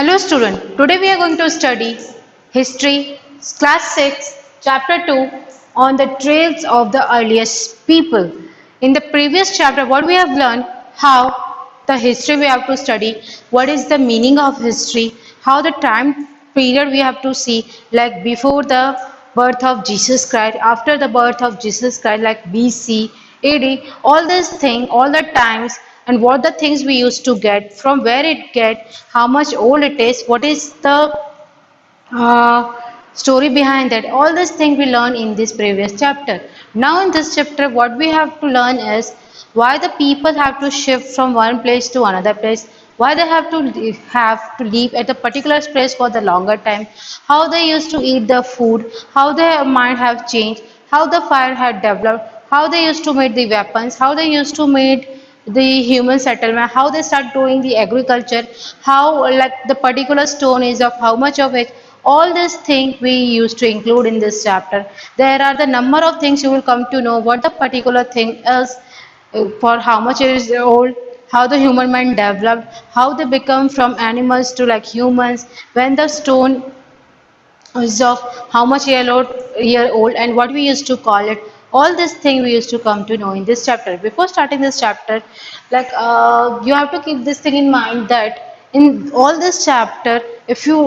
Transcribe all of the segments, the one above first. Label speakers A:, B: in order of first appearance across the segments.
A: Hello student, today we are going to study history class 6 chapter 2 on the trails of the earliest people. In the previous chapter what we have learned how the history we have to study, what is the meaning of history, how the time period we have to see like before the birth of Jesus Christ, after the birth of Jesus Christ like BC, AD, all this thing, all the times and what the things we used to get, from where it get, how much old it is, what is the story behind that. All these things we learn in this previous chapter. Now in this chapter what we have to learn is why the people have to shift from one place to another place, why they have to live at a particular place for the longer time, how they used to eat the food, how their mind have changed, how the fire had developed, how they used to make the weapons, how they used to make the human settlement, how they start doing the agriculture, how like the particular stone is of how much of it. All these things we used to include in this chapter. There are the number of things you will come to know what the particular thing is, for how much it is old, how the human mind developed, how they become from animals to like humans, when the stone is of how much year old and what we used to call it. All this thing we used to come to know in this chapter. Before starting this chapter, like you have to keep this thing in mind that in all this chapter, if you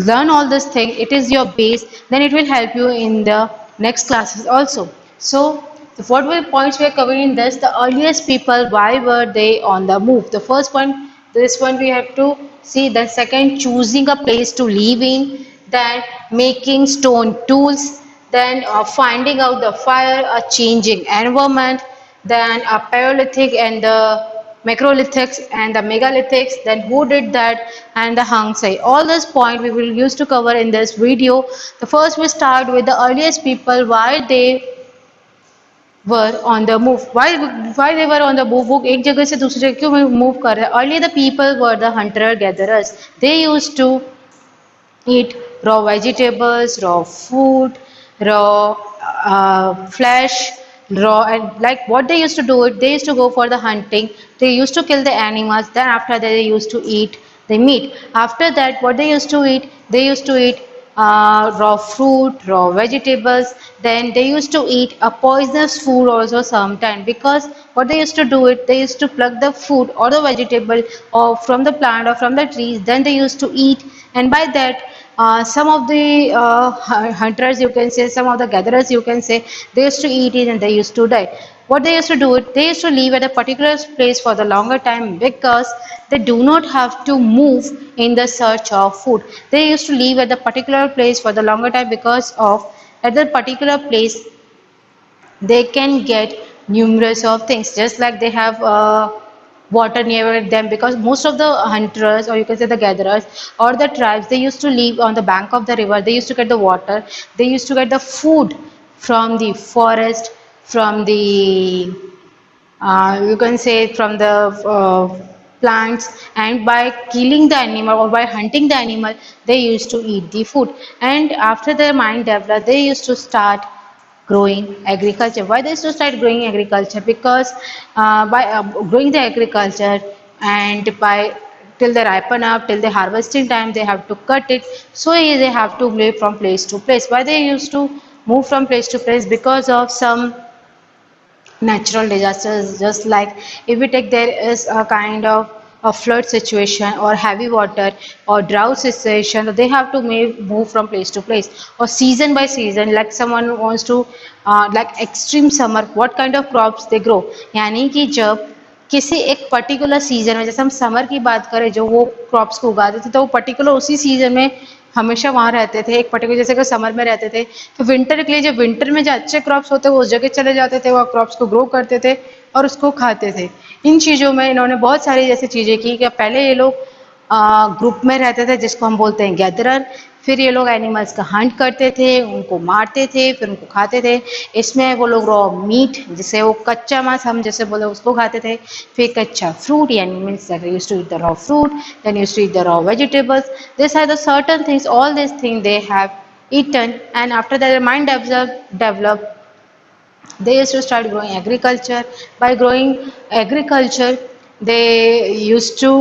A: learn all this thing, it is your base, then it will help you in the next classes also. So what were points we are covering in this? The earliest people, why were they on the move? The first point, this one we have to see. The second, choosing a place to live in, then making stone tools, then finding out the fire, a changing environment, then a paleolithic and the macrolithics and the megalithics, then who did that, and the Hang Sei. All this point we will use to cover in this video. The first we start with the earliest people, why they were on the move. Why they were on the move? वो एक जगह से दूसरी जगह क्यों move कर रहे हैं? Earlier the people were the hunter gatherers. They used to eat raw vegetables, raw food, raw flesh, raw, and like what they used to do it, they used to go for the hunting. They used to kill the animals. Then after that they used to eat the meat. After that, what they used to eat, they used to eat raw fruit, raw vegetables. Then they used to eat a poisonous food also sometime, because what they used to do it, they used to pluck the food or the vegetable or from the plant or from the trees. Then they used to eat, and by that some of the hunters you can say, some of the gatherers you can say, they used to eat it and they used to die. What they used to do it, they used to live at a particular place for the longer time, because they do not have to move in the search of food. They used to live at the particular place for the longer time, because of at that particular place they can get numerous of things, just like they have water near them, because most of the hunters, or you can say the gatherers or the tribes, they used to live on the bank of the river. They used to get the water, they used to get the food from the forest, from the you can say from the plants, and by killing the animal or by hunting the animal, they used to eat the food. And after their mind developed, they used to start growing agriculture. Why they used to start growing agriculture? Because by growing the agriculture, and by till they ripen up, till the harvesting time, they have to cut it. So they have to live from place to place. Why they used to move from place to place? Because of some natural disasters. Just like if we take, there is a kind of a flood situation or heavy water or drought situation, they have to move from place to place, or season by season, like someone wants to like extreme summer, what kind of crops they grow. यानी कि जब किसी एक particular season में, जैसे हम summer की बात करें, जो वो क्रॉप्स को उगाते थे, तो वो पर्टिकुलर उसी सीजन में हमेशा वहाँ रहते थे, एक पर्टिकुलर, जैसे कि समर में रहते थे, तो विंटर के लिए जो विंटर में जो अच्छे क्रॉप्स होते हैं वो उस जगह चले जाते थे, वो क्रॉप्स को ग्रो करते थे और उसको खाते थे। इन चीज़ों में इन्होंने बहुत सारी जैसी चीज़ें की कि पहले ये लोग ग्रुप में रहते थे, जिसको हम बोलते हैं गैदरर। फिर ये लोग एनिमल्स का हंट करते थे, उनको मारते थे, फिर उनको खाते थे। इसमें वो लोग रॉ मीट, जिसे वो कच्चा मांस हम जैसे बोले उसको खाते थे। फिर कच्चा फ्रूट, यानी means that used to eat the raw fruit, then used to eat the raw vegetables. These are the certain things, all these things they have eaten, and after that their mind developed, they used to start growing agriculture. By growing agriculture, they used to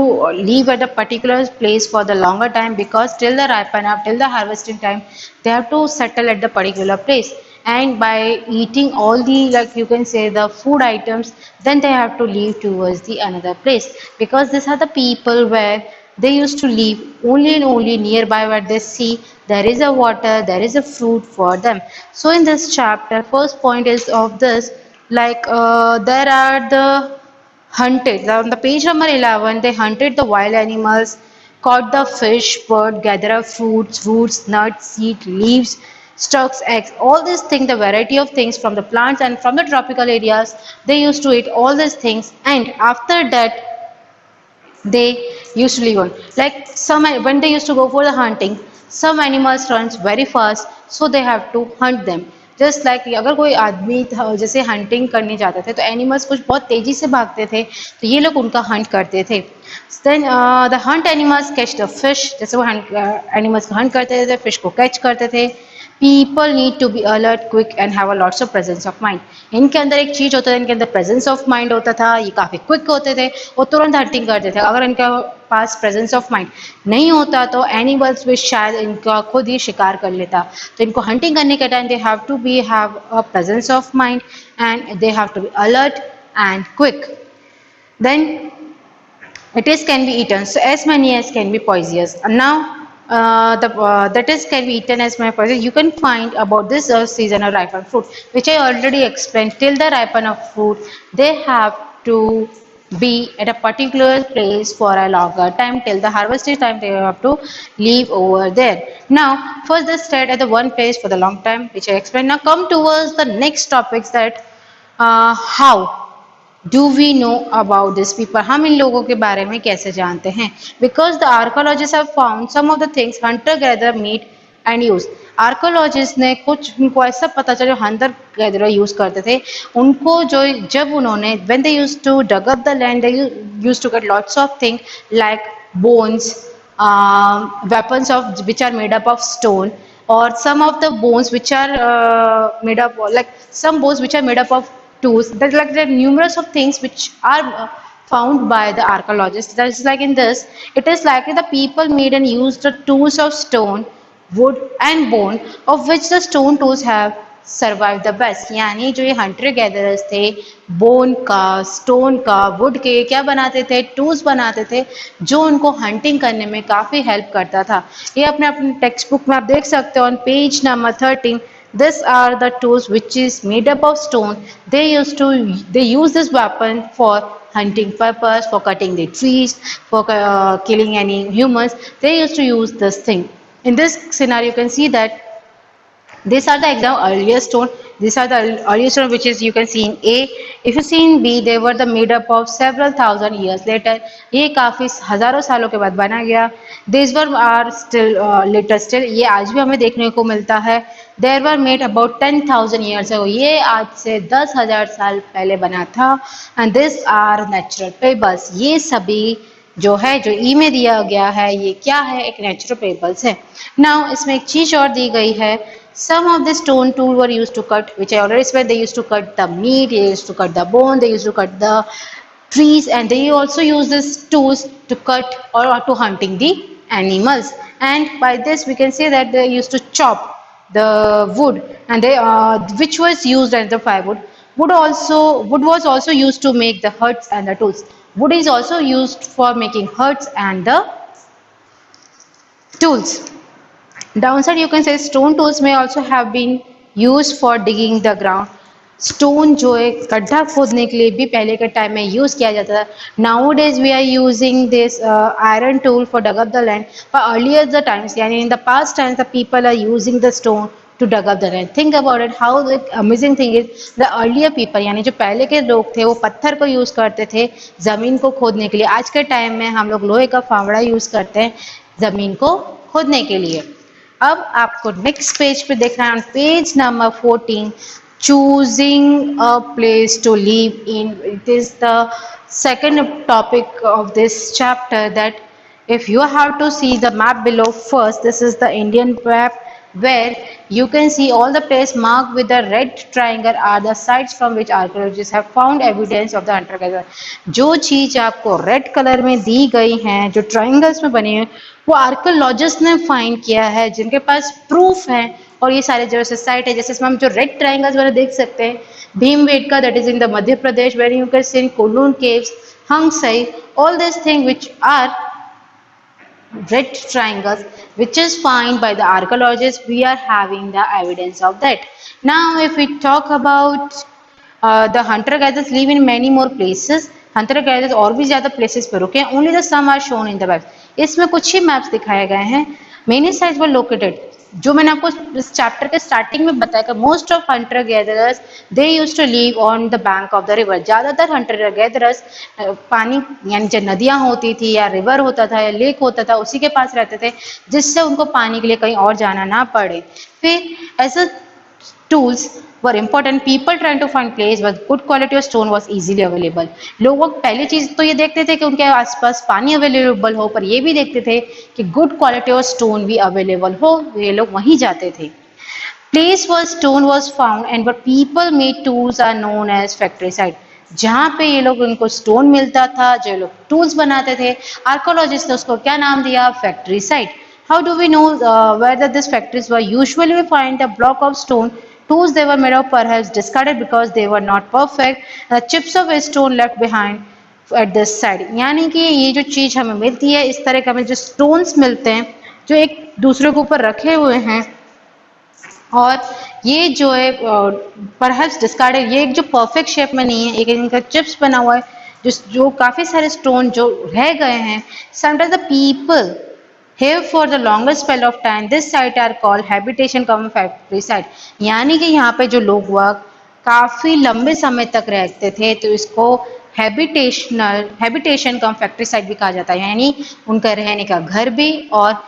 A: live at a particular place for the longer time, because till the ripen up, till the harvesting time, they have to settle at the particular place. And by eating all the, like you can say, the food items, then they have to leave towards the another place, because these are the people where they used to live only and only nearby, where they see there is a water, there is a fruit for them. So in this chapter, first point is of this, like there are the hunted. On the page number 11, they hunted the wild animals, caught the fish, bird, gathered up fruits, roots, nuts, seed, leaves, stalks, eggs, all these things, the variety of things from the plants and from the tropical areas, they used to eat all these things. And after that, they used to live on. Like some, when they used to go for the hunting, some animals runs very fast, so they have to hunt them. Just like अगर कोई आदमी जैसे hunting करने जाते थे, तो animals कुछ बहुत तेजी से भागते थे, तो ये लोग उनका हंट करते थे. Then the hunt animals catch the fish, जैसे वो एनिमल्स को हंट करते थे, फिश को कैच करते थे. People need to be alert, quick and have a lots of presence of mind. इनके अंदर एक चीज होता था, इनके अंदर प्रेजेंस ऑफ माइंड होता था, ये काफी क्विक होते थे और तुरंत हंटिंग करते थे. अगर इनके पास प्रेजेंस ऑफ माइंड नहीं होता, तो एनिमल्स भी शायद इनका खुद ही शिकार कर लेता. तो इनको हंटिंग करने के time they have to be have a presence of mind, and they have to be alert and quick. Then it is can be eaten, so as many as can be poisonous. And now the that is can be eaten as many poisonous. You can find about this season of ripened fruit, which I already explained. Till the ripen of fruit, they have to be at a particular place for a longer time. Till the harvesting time, they have to leave over there. Now first they stayed at the one place for the long time, which I explained. Now come towards the next topics, that how do we know about this people, हम इन लोगों के बारे में कैसे जानते हैं. Because the archaeologist have found some of the things hunter gather meat and use. Archaeologist ने कुछ उनको ऐसा पता चला, हंटर गैदर यूज करते थे उनको, जो जब उन्होंने when they used to dug up the land, they used to get lots of thing like bones, weapons of which are made up of stone, or some of the bones which are made up, like some bones which are made up of tools. There's like there are numerous of things which are found by the archaeologists. That is like in this, it is likely the people made and used the tools of stone, wood and bone, of which the stone tools have survive the best. यानी जो ये Hunter gatherers थे, bone का, stone का, would के क्या बनाते थे, टूल्स बनाते थे, जो उनको हंटिंग करने में काफ़ी हेल्प करता था. ये अपने अपने टेक्स्ट बुक में आप देख सकते हो on page number 13. These are the tools which is made up of stone. They use this weapon for hunting purpose, for cutting the trees, for killing any humans. They used to use this thing. In this scenario, you can see that these are the earlier stone. These are the earlier stone which is you can see in A. If you see in B, they were the made up of several thousand years later. ये काफी हजारों सालों के बाद बना गया. These were are still later still. ये आज भी हमें देखने को मिलता है. They were made about 10,000 years ago. ये आज से 10,000 साल पहले बना था. And these are natural pebbles. ये सभी जो है, जो ई में दिया गया है, ये क्या है, एक नेचुरल पेबल्स है. नाउ इसमें एक चीज और दी गई है. Some of the stone tools were used to cut, which I already said. They used to cut the meat, they used to cut the bone, they used to cut the trees, and they also use these tools to cut or to hunting the animals. And by this we can say that they used to chop the wood, and they which was used as the firewood. Wood was also used to make the huts and the tools. Wood is also used for making huts and the tools. Downside, you can say stone tools may also have been used for digging the ground. Stone जो है गड्ढा खोदने के लिए भी पहले के time में यूज किया जाता था. Nowadays we are using this iron tool for dug up the land. But earlier the times, यानी in the past times, the people are using the stone to dug up the land. Think about it, how the amazing thing is, the earlier people, यानी जो पहले के लोग थे, वो पत्थर को यूज करते थे जमीन को खोदने के लिए. आज के टाइम में हम लोग लोहे का फावड़ा यूज करते हैं जमीन को खोदने के लिए. अब आपको नेक्स्ट पेज पे देखना है, page number 14, choosing a place to live in. It is the second topic of this chapter, that if you have to see the map below, first this is the Indian map, where you can see all the places marked with the red triangle are the sites from which archaeologists have found evidence of the hunter gatherer। जो चीज आपको red colour में दी गई हैं, जो triangles में बनी है, वो आर्कियोलॉजिस्ट ने फाइंड किया है, जिनके पास प्रूफ है। और ये सारे जो साइट है, जैसे इसमें हम जो रेड ट्राइंगल्स वाले देख सकते हैं, Bhimbetka that is in the Madhya Pradesh, where you can see कोलून केव्स, हंगसाई, all these things which are red triangles which is found by the archaeologists, we are having the evidence of that। Now if we talk about the hunter gatherers live in many more places, hunter gatherers और भी ज्यादा places पे रुके हैं, only the some are shown in the maps। इसमें कुछ ही maps दिखाए गए हैं। many sites were located, जो मैंने आपको इस चैप्टर के स्टार्टिंग में बताया कि most of hunter gatherers they used to live on the bank of the river. ज्यादातर हंटर गैदरर्स पानी यानी जो नदियां होती थी या रिवर होता था या लेक होता था उसी के पास रहते थे, जिससे उनको पानी के लिए कहीं और जाना ना पड़े। फिर ऐसा tools were important, people trying to find place where good quality of stone was easily available। लोग पहली चीज तो ये देखते थे कि उनके आसपास पानी अवेलेबल हो, पर ये भी देखते थे कि गुड क्वालिटी ऑफ स्टोन भी अवेलेबल हो, ये लोग वहीं जाते थे। place where stone was found and where people made tools are known as factory site। जहाँ पे ये लोग उनको स्टोन मिलता था, जो लोग टूल्स बनाते थे, आर्कोलॉजिस्ट ने उसको क्या नाम दिया, factory site. How do we know whether these factories were? Usually we find a block of stone, tools they were made of perhaps discarded because they were not perfect, chips of a stone left behind at this side। यानी कि ये जो चीज हमें मिलती है, इस तरह के हमें जो स्टोन्स मिलते हैं जो एक दूसरे के ऊपर रखे हुए हैं, और ये जो है परहैप्स डिस्कार्डेड, ये एक जो परफेक्ट शेप में नहीं है, एक इनका चिप्स बना हुआ है, जो काफी सारे स्टोन जो रह गए हैं। Sometimes the people here for the longest spell of time this site are called habitation cum factory site। यानी कि यहाँ पे जो लोग वह काफी लंबे समय तक रहते थे, तो इसको हैबिटेशन कम फैक्ट्री साइट भी कहा जाता है। यानी उनका रहने का घर भी, और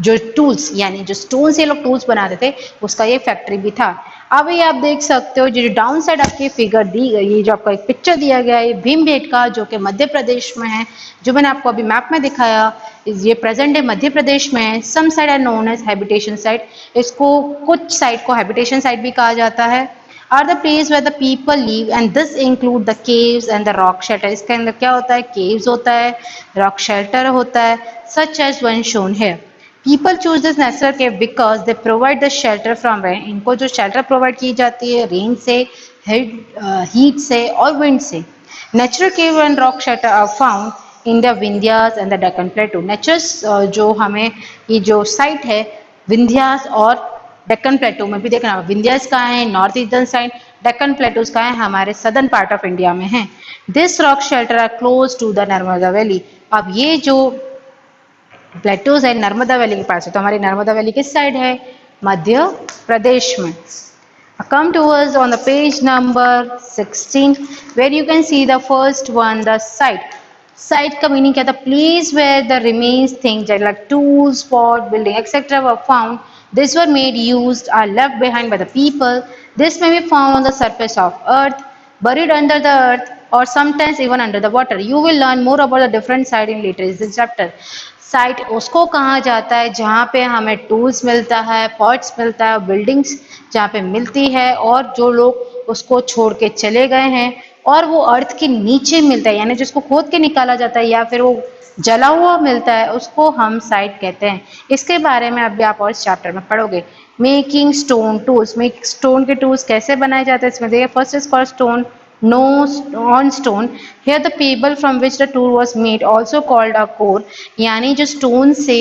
A: जो टूल्स यानी जो स्टोन से लोग टूल्स बनाते थे उसका ये फैक्ट्री भी था। अब ये आप देख सकते हो, जो डाउन साइड आपकी फिगर दी गई है, जो आपका एक पिक्चर दिया गया है भीमबेटका, जो कि मध्य प्रदेश में है, जो मैंने आपको अभी मैप में दिखाया, ये प्रेजेंट डे मध्य प्रदेश में है। Some site are known as habitation site, इसको कुछ साइट को हैबिटेशन साइट भी कहा जाता है। Are the place where the people live and this include the caves and the rock shelter. इसके अंदर क्या होता है, केव्स होता है, रॉक शेल्टर होता है, such as one shown here. People choose this natural cave because they provide the shelter from rain. इनको जो शेल्टर प्रोवाइड की जाती है रेन से, हीट से और विंड से। Natural cave and rock shelter are found in the Vindhyas and the Deccan plateau. Natural जो हमें ये जो साइट है विंध्यास और डेक्कन प्लेटू में भी देखना, विंध्यास का है north eastern side, Deccan plateaus का है हमारे सदर्न पार्ट ऑफ इंडिया में है। This rock shelter are close to the Narmada valley. अब ये जो प्लेटूज है नर्मदा वैली के पास है, तो हमारी नर्मदा वैली किस साइड है, मध्य प्रदेश में। Come to us on the page number 16 where you can see the first one, the site। site का मीनिंग क्या था, place where the remains things like tools, pot, building etc were found। This were made, used, are left behind by the people। This may be found on the surface of earth, buried under the earth, or sometimes even under the water। You will learn more about the different site in later in this chapter। Site उसको कहा जाता है जहाँ पे हमें tools मिलता है, pots मिलता है, बिल्डिंग्स जहाँ पे मिलती है, और जो लोग उसको छोड़ के चले गए हैं और वो अर्थ के नीचे मिलता है, यानी जिसको खोद के निकाला जाता है या फिर वो जला हुआ मिलता है, उसको हम साइट कहते हैं। इसके बारे में अभी आप और इस चैप्टर में पढ़ोगे। मेकिंग स्टोन टूल्स, स्टोन के टूल्स कैसे बनाए जाते हैं इसमें देखिए। First is called stone no on stone। here the pebble from which the tool was made also called a core। यानी जो स्टोन से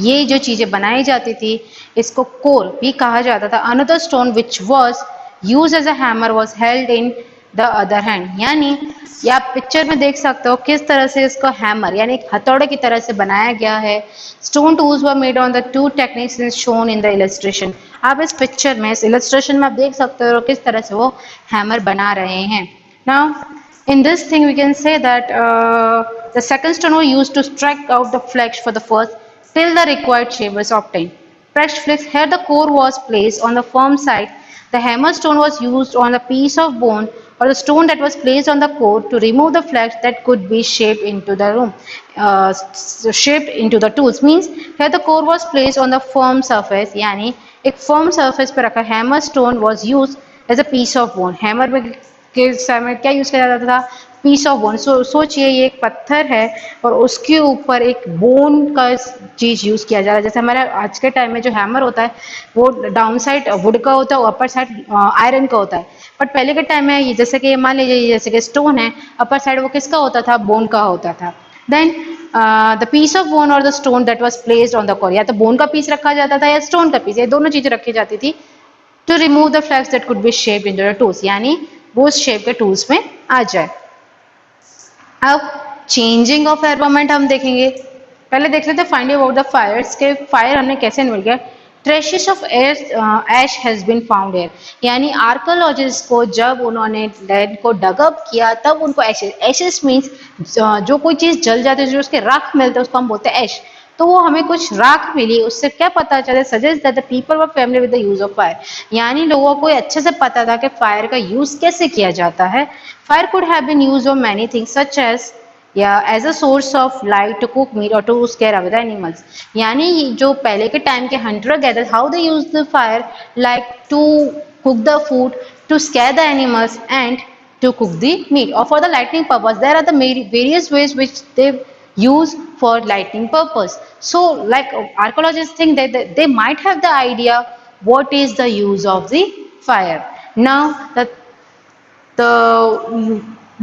A: ये जो चीजें बनाई जाती थी इसको कोर भी कहा जाता था। another stone which was used as a hammer was held in the other hand। यानी ये आप पिक्चर में देख सकते हो किस तरह से इसको हैमर यानी एक हथौड़े की तरह से बनाया गया है। Stone tools were made on the two techniques shown in the illustration. आप इस पिक्चर में, इस इलस्ट्रेशन में आप देख सकते हो किस तरह से वो हैमर बना रहे हैं। Now in this thing we can say that the second stone was used to strike out the flesh for the first till the required shape was obtained। Pressed flesh, here the core was placed on the firm side। The hammer stone was used on a piece of bone or the stone that was placed on the core to remove the flags that could be shaped into the room, shaped into the tools. Means here the core was placed on the firm surface, यानी एक firm surface पर रखा hammer stone was used as a piece of bone. Hammer के समय क्या use किया जाता था? Piece of bone. सोचिए ये एक पत्थर है और उसके ऊपर एक बोन का चीज यूज किया जा रहा है. जैसे हमारे आज के टाइम में जो हैमर होता है वो डाउन साइड वुड का होता है, अपर साइड आयरन का होता है. बट पहले के टाइम में जैसे कि मान लीजिए जैसे कि स्टोन है, अपर साइड वो किसका होता था? बोन का होता था. Then the piece of bone और the stone that was placed on the core, या तो बोन का पीस रखा जाता था या स्टोन का पीस, ये दोनों चीजें रखी जाती थी to remove the flakes that could be shaped into the tools, यानी वो उस शेप के टूल्स में आ जाए. अब चेंजिंग ऑफ एनवायरनमेंट हम देखेंगे. पहले देख लेते हैं फाइंडिंग आउट द फायर्स के फायर हमें कैसे मिल गया. Traces of ash has been found here, यानी आर्कोलॉजिस्ट को जब उन्होंने लैंड को डगअप किया तब उनको एशेस, एशेस मीन्स जो कोई चीज जल जाती है जो उसके राख मिलते हैं उसको हम बोलते हैं एश. तो वो हमें कुछ राख मिली, उससे क्या पता चले? Suggest that the people were family with the use of fire, यानी लोगों को अच्छे से पता था कि फायर का यूज कैसे किया जाता है. Fire could have been used on many things such as या as a source of light to cook meat और to scare away the animals, यानी जो पहले के टाइम के hunter gather how they use the fire like to cook the food, to scare the animals and to cook the meat, or for the lighting purpose. There are the various ways which they use for lighting purpose. So like archaeologists think that they might have the idea what is the use of the fire. Now the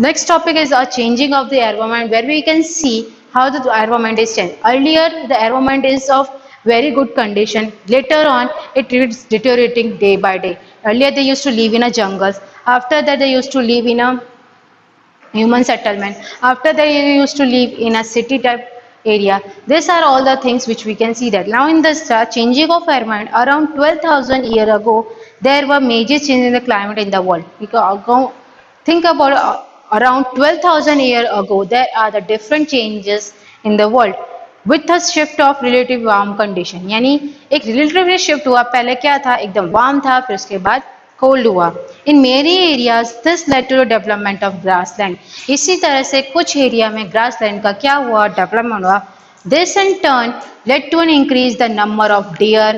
A: next topic is a changing of the environment, where we can see how the environment is changed. Earlier the environment is of very good condition, later on it is deteriorating day by day. Earlier they used to live in a jungles, after that they used to live in a human settlement, after that they used to live in a city type area. These are all the things which we can see that. Now in this changing of environment, around 12,000 years ago there were major changes in the climate in the world. Because think about around 12,000 years ago, there are the different changes in the world with a shift of relative warm condition. यानी एक relative shift हुआ, पहले क्या था? एकदम warm था, फिर उसके बाद cold हुआ. In many areas, this led to the development of grassland. इसी तरह से कुछ एरिया में grassland का क्या हुआ? डेवलपमेंट हुआ. This in turn led to an increase the number of deer,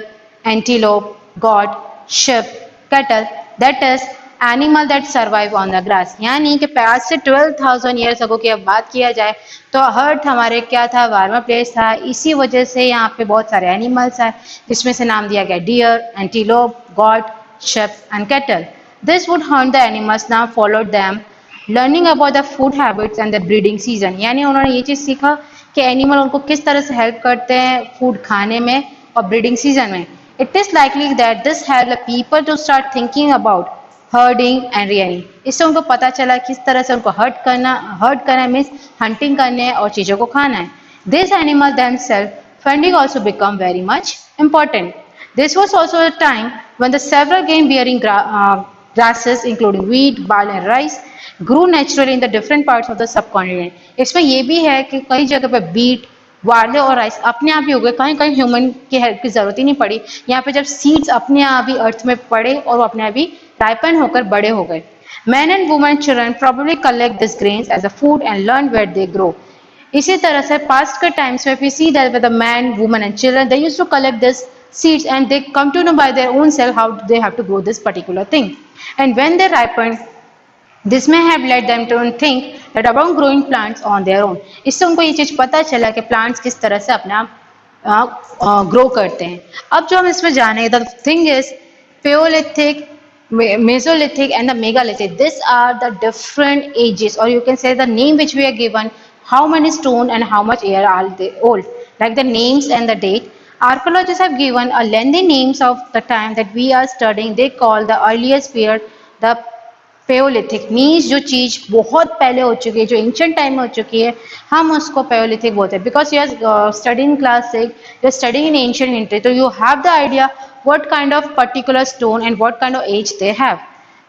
A: antelope, goat, sheep, cattle, that is animal that survive on the grass. यानी कि आज से 12,000 ईयर्स अगो की अब बात किया जाए तो अर्थ हमारे क्या था? वार्मर प्लेस था. इसी वजह से यहाँ पे बहुत सारे एनिमल्स हैं, जिसमें से नाम दिया गया deer, antelope, goat, sheep and cattle. This would hunt the animals, now followed them, learning about the food habits and the breeding season. यानी उन्होंने ये चीज सीखा कि एनिमल उनको किस तरह से हेल्प करते हैं फूड खाने में और ब्रीडिंग सीजन में. It is likely that this helped the people to start thinking about herding and rearing. इससे उनको पता चला किस तरह से उनको हर्ड करना मीन्स हंटिंग करने और चीजों को खाना है. These animals themselves funding also become very much important. This was also a time when the several grain-bearing grasses, including wheat, barley, and rice, grew naturally in the different parts of the subcontinent. इसमें ये भी है कि कई जगह पे beat, barley और rice अपने आप ही हो गए, कहीं कहीं ह्यूमन की हेल्प की जरूरत ही नहीं पड़ी. यहाँ पे जब सीड्स अपने आप ही अर्थ में पड़े और वो अपने आप ही ripen होकर बड़े हो गए. Men and women children probably collect these grains as a food and learn where they grow. इसी तरह से पास्ट के टाइम्स में we see that with the man, women and children they used to collect this seeds and they come to know by their own self how they have to grow this particular thing. And when they ripen, this may have led them to think that about growing plants on their own. इससे उनको ये चीज पता चला कि plants किस तरह से अपने आप ग्रो करते हैं. अब जो हम इसमें जाने, the thing is Paleolithic, Mesolithic and the Megalithic. These are the different ages, or you can say the name which we are given, how many stone and how much year are they old, like the names and the date. Archaeologists have given a lengthy names of the time that we are studying. They call the earliest period the Paleolithic. Means जो चीज बहुत पहले हो चुकी है, जो ancient time में हो चुकी है, हम उसको Paleolithic बोलते हैं. Because you are studying class 6, you are studying in ancient history, so you have the idea what kind of particular stone and what kind of age they have.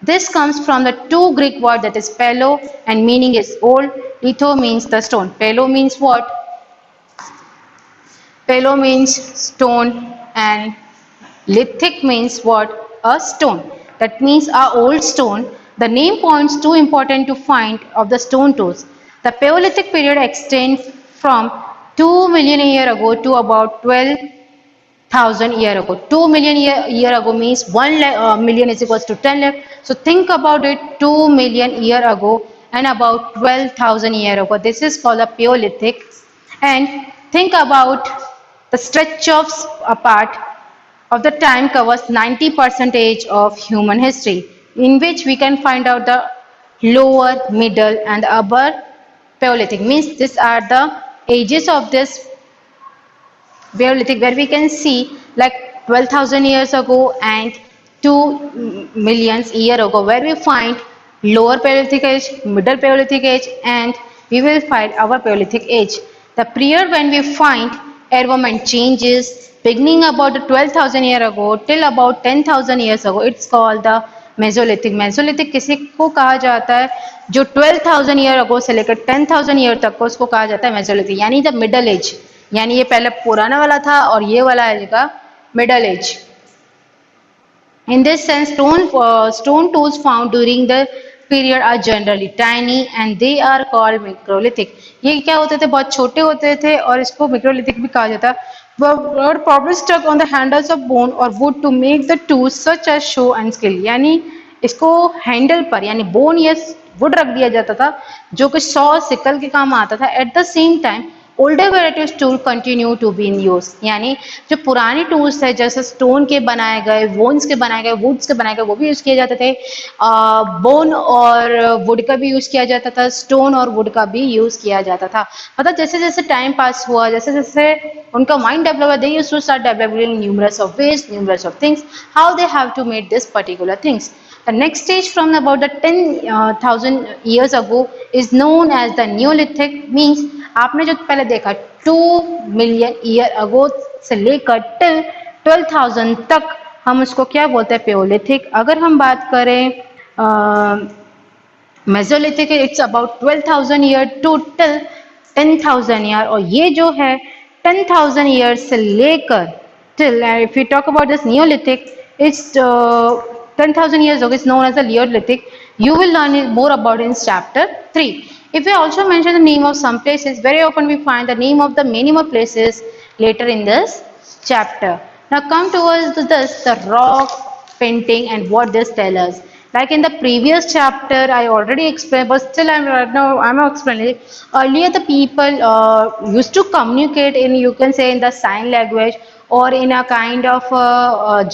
A: This comes from the two Greek words, that is palo and meaning is old, litho means the stone. Palo means what? Palo means stone and lithic means what? A stone. That means a old stone. The name points too important to find of the stone tools. The Paleolithic period extends from 2 million year ago to about 12,000 year ago. 2 million year ago means 1 million is equals to 10 lakh. So think about it, 2 million year ago and about 12,000 year ago. This is called the Paleolithic. And think about the stretch of apart of the time covers 90% of human history, in which we can find out the lower, middle and the upper Paleolithic. Means these are the ages of this Paleolithic, where we can see like 12,000 years ago and 2 million year ago, where we find lower Paleolithic age, middle Paleolithic age, and we will find our Paleolithic age. The period when we find environment changes beginning about 12,000 year ago till about 10,000 years ago, it's called the Mesolithic. Mesolithic किसी को कहा जाता है जो 12,000 year ago से लेकर 10,000 year तक को, उसको कहा जाता है मेसोलिथिक, यानी द मिडल एज, यानी ये पहले पुराना वाला था और ये वाला है middle age. In this sense, stone tools found during the period are generally tiny and they are called microlithic. ये क्या होते थे, बहुत छोटे होते थे और इसको microlithic भी कहा जाता है. Were probably stuck on the handles of bone or wood to make the tools such as show and skill. यानी इसको हैंडल पर यानी बोन या वुड रख दिया जाता था जो कि सॉ सिकल के काम आता था. At the same time older varieties tool continue to be in use, यानी जो पुराने टूल्स थे जैसे स्टोन के बनाए गए, वोन्स के बनाए गए, वुड्स के बनाए गए, वो भी यूज किए जाते थे. बोन और वुड का भी यूज किया जाता था, स्टोन और वुड का भी यूज किया जाता था. मतलब जैसे जैसे टाइम पास हुआ, जैसे जैसे उनका माइंड डेवलप हुआ, they used to start developing numerous of ways, numerous of things, how they have to make this particular things. The next stage from about the 10,000 years ago is known as the Neolithic. Means आपने जो पहले देखा 2 million year ago से लेकर till 12,000 तक हम उसको क्या बोलते हैं, पेओलिथिक. अगर हम बात करें Mesolithic, it's about 12,000 year to till 10,000 year. और ये जो है 10,000 ईयर से लेकर till, if you talk about this Neolithic, it's 10,000 years ago is known as the Neolithic. You will learn more about it in chapter 3. If we also mention the name of some places, very often we find the name of the many more places later in this chapter. Now come towards this, the rock painting and what this tells us. Like in the previous chapter, I already explained, but still I'm explaining it. Earlier, the people used to communicate in, you can say, in the sign language or in a kind of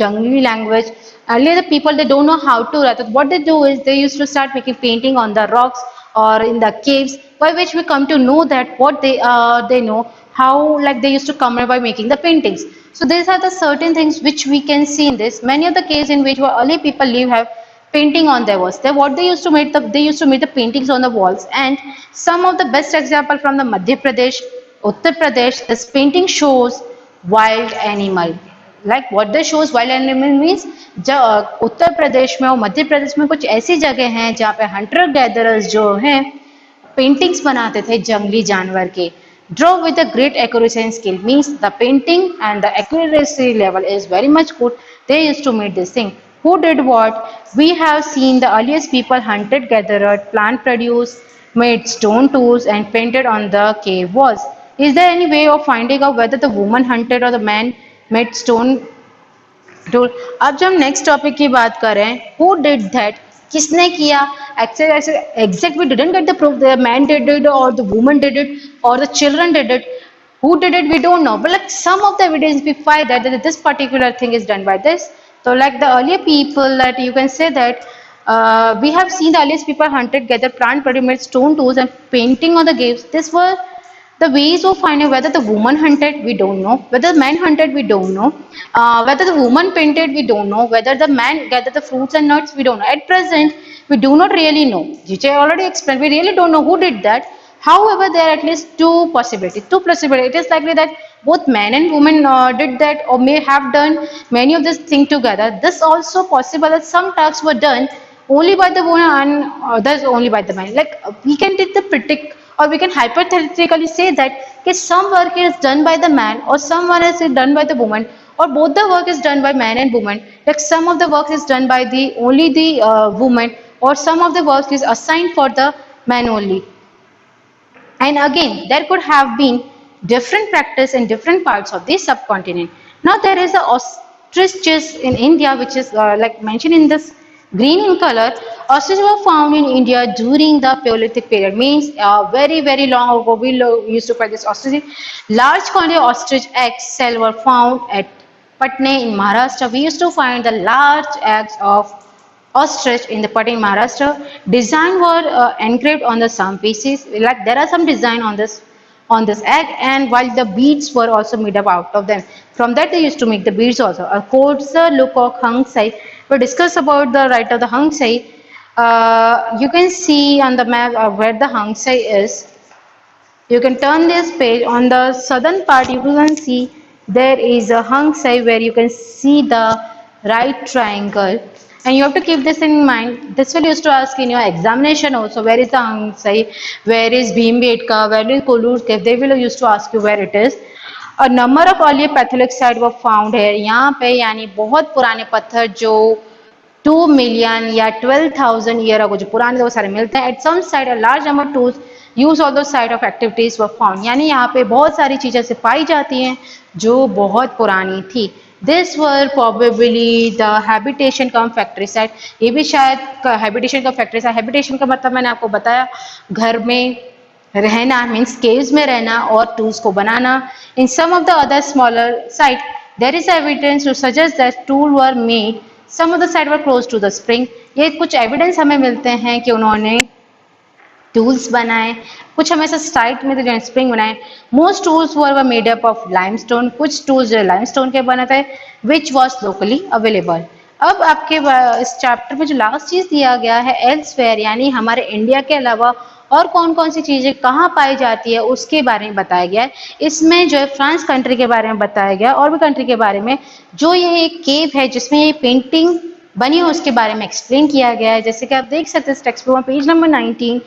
A: jungly language. Earlier, the people, they don't know how to write. What they do is they used to start making painting on the rocks or in the caves, by which we come to know that what they know how, like they used to come by making the paintings. So these are the certain things which we can see in this. Many of the cases in which early people live have painting on their walls. What they used to make, they used to make the paintings on the walls. And some of the best example from the Madhya Pradesh, Uttar Pradesh, this painting shows wild animal. Like what they shows wild animal means, Uttar Pradesh में और मध्य प्रदेश में कुछ ऐसी जगह हैं जहाँ पे Hunter gatherers जो हैं पेंटिंग्स बनाते थे जंगली जानवर के. Draw with a great accuracy and skill, means the painting and the accuracy level is very much good. They used to make this thing. Who did what? We have seen the earliest people hunted, gathered, plant produce, made stone tools and painted on the cave walls. Is there any way of finding out whether the woman hunted or the man made stone tool? अब जब हम next topic की बात करें, who did that, किसने किया, exact we didn't get the proof, the man did it or the woman did it or the children did it. Who did it, we don't know, but like some of the evidence we find that this particular thing is done by this. So like the earlier people, that you can say that we have seen the earliest people hunted, gathered, plant produce, made stone tools and painting on the caves. This were the ways of finding whether the woman hunted, we don't know. Whether the man hunted, we don't know. Whether the woman painted, we don't know. Whether the man gathered the fruits and nuts, we don't know. At present, we do not really know. Which I already explained. We really don't know who did that. However, there are at least two possibilities. It is likely that both man and woman did that or may have done many of these things together. This also possible that some tasks were done only by the woman and others only by the man. Like we can take the predict, or we can hypothetically say that some work is done by the man or some work is done by the woman, or both the work is done by man and woman. Like some of the work is done by the only the woman, or some of the works is assigned for the men only. And again, there could have been different practice in different parts of this subcontinent. Now there is a ostriches in India, which is like mentioned in this green in color. Ostriches were found in India during the Paleolithic period. Means very long ago we used to find this ostrich. Large quantity of ostrich egg cell were found at Patna in Maharashtra. We used to find the large eggs of ostrich in the Patna in Maharashtra. Design were engraved on the some pieces. Like there are some design on this egg, and while the beads were also made up out of them. From that they used to make the beads also. A coarser look of Hang Sai. We discuss about the right of the Hang Sai. You can see on the map where the Hang Sai is. You can turn this page. On the southern part you can see there is a hung side where you can see the right triangle, and you have to keep this in mind. This will used to ask in your examination also, where is the hung side, where is Bhimbetka, where is Kolur cave. They will used to ask you where it is. A number of early Patholic sites were found here. यहाँ पे यानी बहुत पुराने पत्थर जो 2 million या 12,000 year ago जो पुराने वो सारे मिलते हैं. At some site a large number tools use of the site of activities were found. यानी यहाँ पे बहुत सारी चीजें से पाई जाती हैं जो बहुत पुरानी थी. This were probably the habitation come factory site. ये भी शायद हैबिटेशन का फैक्ट्री साइट. हैबिटेशन का मतलब मैंने आपको बताया घर में रहना, मीन्स केव्स में रहना और टूल्स को बनाना. In some of the other smaller site there is evidence to suggest that tool were made. Some of the site were close to the spring. ये कुछ एविडेंस हमें मिलते हैं कि उन्होंने टूल्स बनाए. कुछ हमें साइट में जो स्प्रिंग बनाए. Most tools were made up of limestone. कुछ टूल्स जो लाइमस्टोन के बने थे विच वॉज लोकली अवेलेबल. अब आपके इस चैप्टर में जो लास्ट चीज दिया गया है एल्सवेयर, यानी हमारे इंडिया के अलावा और कौन कौन सी चीजें कहाँ पाई जाती है उसके बारे में बताया गया है. इसमें जो है फ्रांस कंट्री के बारे में बताया गया और भी कंट्री के बारे में. जो ये एक केव है जिसमें ये पेंटिंग बनी है उसके बारे में एक्सप्लेन किया गया है. जैसे कि आप देख सकते हैं टेक्स्ट बुक में page number 19.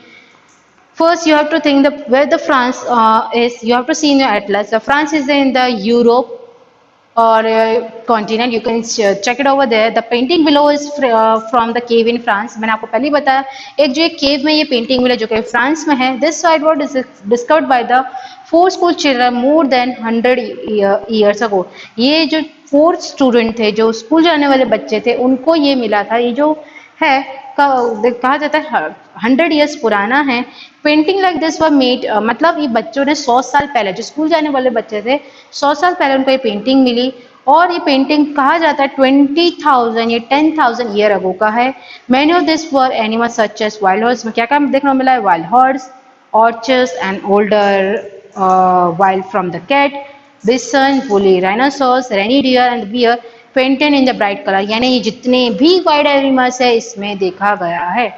A: First, you have to think where the France is. You have to see in your atlas. So France is in the Europe or continent. You can check it over there. The painting below is from the cave in France. मैंने आपको पहले ही बताया एक जो एक केव में ये painting मिला जो कि फ्रांस में है. This site was discovered by the 4 school children more than 100 years ago. ये जो 4 स्टूडेंट थे जो स्कूल जाने वाले बच्चे थे उनको ये मिला था. ये जो है कहा जाता है 100 ईयर्स पुराना है. Painting like this were made, मतलब ये बच्चों ने 100 साल पहले, जो स्कूल जाने वाले बच्चे थे 100 साल पहले उनको ये पेंटिंग मिली. और ये पेंटिंग कहा जाता है 20,000 या 10,000 ईयर अगो का है. Many of this were animal such as wild horse. में क्या क्या देखने को मिला है? Wild horse, aurochs and older wild from the cat, bison, woolly rhinoceros, reindeer and bear painted in the bright colour. यानी ये जितने भी वाइल्ड एनिमल्स है इसमें देखा गया है.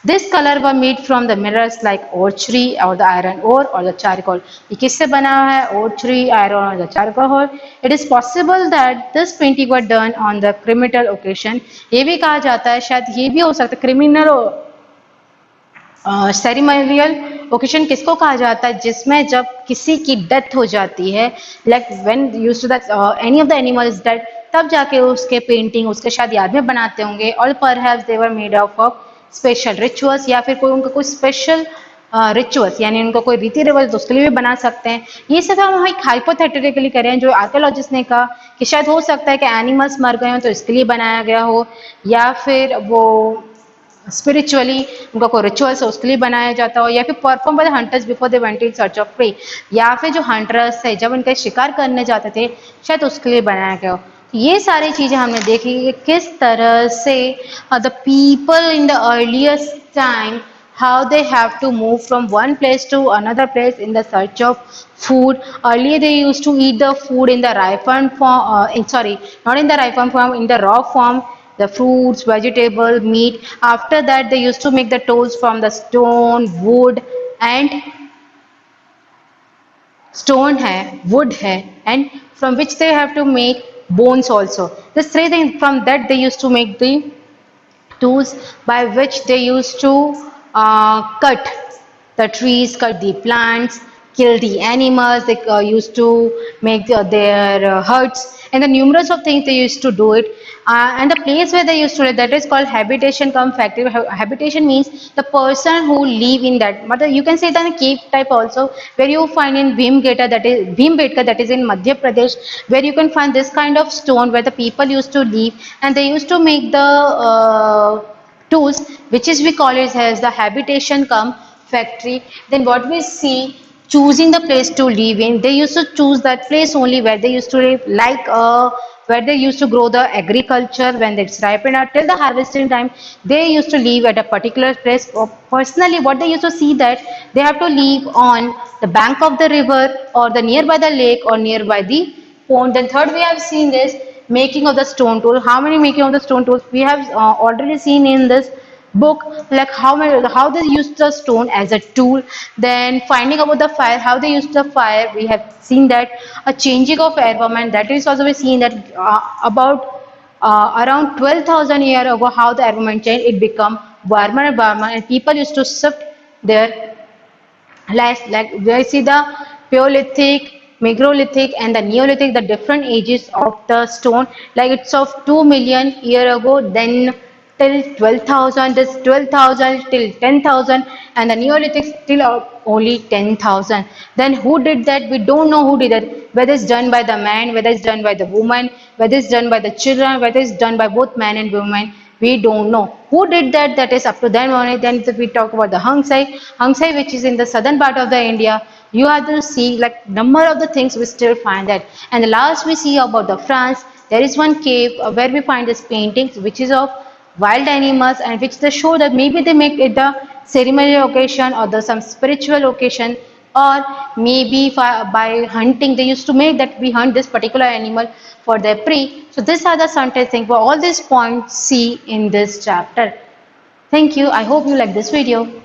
A: This color were made from the minerals like orchery or the iron ore or the charcoal. ये किससे बना है? Orchery, iron or the charcoal. It is possible that this painting were done on the criminal occasion. ये भी कहा जाता है शायद ये भी हो सकता है क्रिमिनल सेरेमोनियल ओकेशन. किसको कहा जाता है? जिसमें जब किसी की डेथ हो जाती है, like when used to that any of the animal is dead, तब जाके उसके पेंटिंग उसके शायद याद में बनाते होंगे. और perhaps they were made of special rituals, या फिर कोई उनका कोई स्पेशल रिचुअल्स यानी उनको कोई रीति रिवाज तो उसके लिए भी बना सकते हैं. ये सब हम एक हाइपोथेटिकली कर रहे हैं. जो आर्कियोलॉजिस्ट ने कहा कि शायद हो सकता है कि एनिमल्स मर गए हो तो इसके लिए बनाया गया हो, या फिर वो स्पिरिचुअली उनका कोई रिचुअल्स है उसके लिए बनाया जाता हो, या फिर perform by the hunters before they went in search of prey, या फिर जो हंटर्स है जब उनका शिकार करने जाते थे शायद उसके लिए बनाया गया हो. ये सारी चीजें हमने देखी कि किस तरह से the people in the earliest time how they have to move from one place to another place in the search of food. Earlier they used to eat the food in the ripened form, not in the ripened form, in the raw form, the fruits, vegetable, meat. After that they used to make the tools from the stone, wood and stone hai, wood hai, and from which they have to make bones also. This three things, from that they used to make the tools by which they used to cut the trees, cut the plants, kill the animals. They used to make their huts, and the numerous of things they used to do it. And the place where they used to live, that is called habitation cum factory. Habitation means the person who live in that. But you can say that a cave type also, where you find in Bhimbetka, that is in Madhya Pradesh, where you can find this kind of stone where the people used to live, and they used to make the tools, which is we call it as the habitation cum factory. Then what we see, choosing the place to live in, they used to choose that place only where they used to live, like where they used to grow the agriculture. When it's ripened out till the harvesting time, they used to live at a particular place. Personally, what they used to see, that they have to live on the bank of the river, or the nearby the lake, or nearby the pond. Then third, we have seen this making of the stone tool. How many making of the stone tools we have already seen in this book, like how they use the stone as a tool. Then finding about the fire, how they use the fire, we have seen that. A changing of environment, that is also we seen that about around 12,000 years ago, how the environment changed, it become warmer and warmer, and people used to shift their like we see the Paleolithic, Megalithic, and the Neolithic, the different ages of the stone. Like it's of 2 million year ago, then till 12,000, this 12,000 till 10,000, and the Neolithic still only 10,000. Then who did that? We don't know who did that. Whether it's done by the man, whether it's done by the woman, whether it's done by the children, whether it's done by both man and woman, we don't know who did that. That is up to them only. Then if we talk about the Hangsai, which is in the southern part of the India, you have to see like number of the things we still find that. And the last we see about the France, there is one cave where we find this paintings which is of wild animals, and which they show that maybe they make it the ceremonial occasion, or the some spiritual occasion, or maybe by hunting. They used to make that we hunt this particular animal for their prey. So these are the certain things for all these points see in this chapter. Thank you. I hope you like this video.